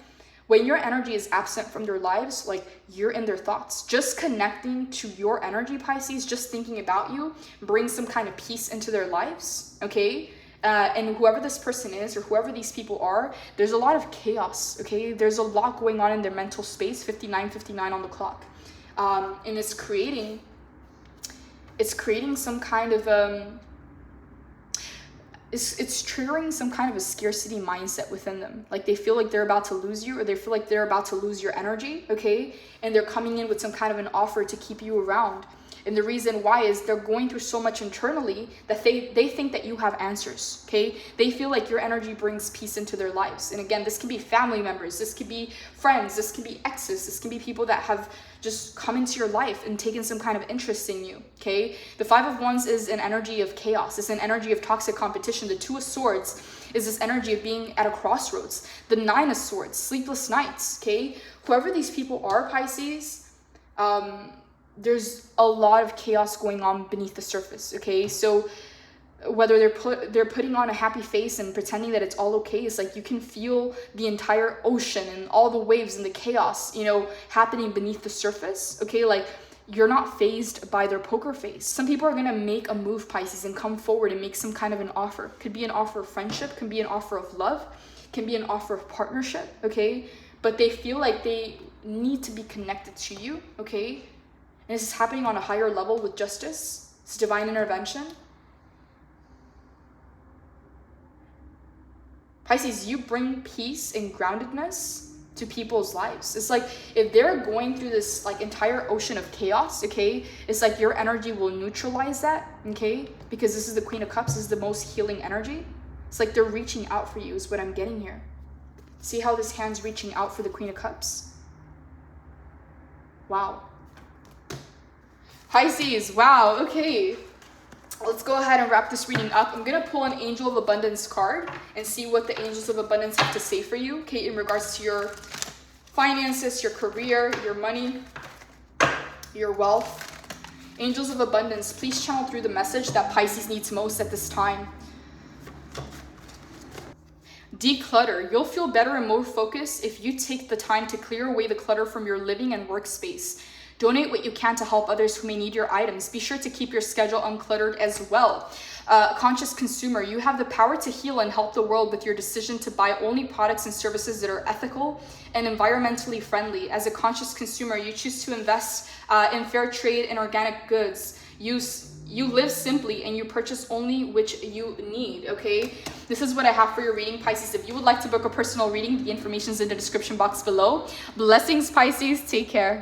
your energy is absent from their lives, like you're in their thoughts, just connecting to your energy, Pisces, just thinking about you brings some kind of peace into their lives. Okay, and whoever this person is, or whoever these people are, there's a lot of chaos. Okay, there's a lot going on in their mental space. 59:59 on the clock, and it's creating some kind of it's triggering some kind of a scarcity mindset within them. Like they feel like they're about to lose you, or they feel like they're about to lose your energy, okay? And they're coming in with some kind of an offer to keep you around. And the reason why is they're going through so much internally that they think that you have answers, okay? They feel like your energy brings peace into their lives. And again, this can be family members, this could be friends, this can be exes, this can be people that have just come into your life and taken some kind of interest in you, okay? The Five of Wands is an energy of chaos. It's an energy of toxic competition. The Two of Swords is this energy of being at a crossroads. The Nine of Swords, sleepless nights, okay? Whoever these people are, Pisces, there's a lot of chaos going on beneath the surface, okay? So whether they're putting on a happy face and pretending that it's all okay, it's like you can feel the entire ocean and all the waves and the chaos, you know, happening beneath the surface, okay? Like you're not fazed by their poker face. Some people are gonna make a move, Pisces, and come forward and make some kind of an offer. Could be an offer of friendship, can be an offer of love, can be an offer of partnership, okay? But they feel like they need to be connected to you, okay? And this is happening on a higher level with justice. It's divine intervention. Pisces, you bring peace and groundedness to people's lives. It's like if they're going through this like entire ocean of chaos, okay, it's like your energy will neutralize that, okay? Because this is the Queen of Cups, this is the most healing energy. It's like they're reaching out for you is what I'm getting here. See how this hand's reaching out for the Queen of Cups? Wow. Pisces, wow, okay. Let's go ahead and wrap this reading up. I'm going to pull an Angel of Abundance card and see what the Angels of Abundance have to say for you, okay, in regards to your finances, your career, your money, your wealth. Angels of Abundance, please channel through the message that Pisces needs most at this time. Declutter. You'll feel better and more focused if you take the time to clear away the clutter from your living and workspace. Donate what you can to help others who may need your items. Be sure to keep your schedule uncluttered as well. Conscious consumer, you have the power to heal and help the world with your decision to buy only products and services that are ethical and environmentally friendly. As a conscious consumer, you choose to invest in fair trade and organic goods. You live simply and you purchase only which you need, okay? This is what I have for your reading, Pisces. If you would like to book a personal reading, the information is in the description box below. Blessings, Pisces. Take care.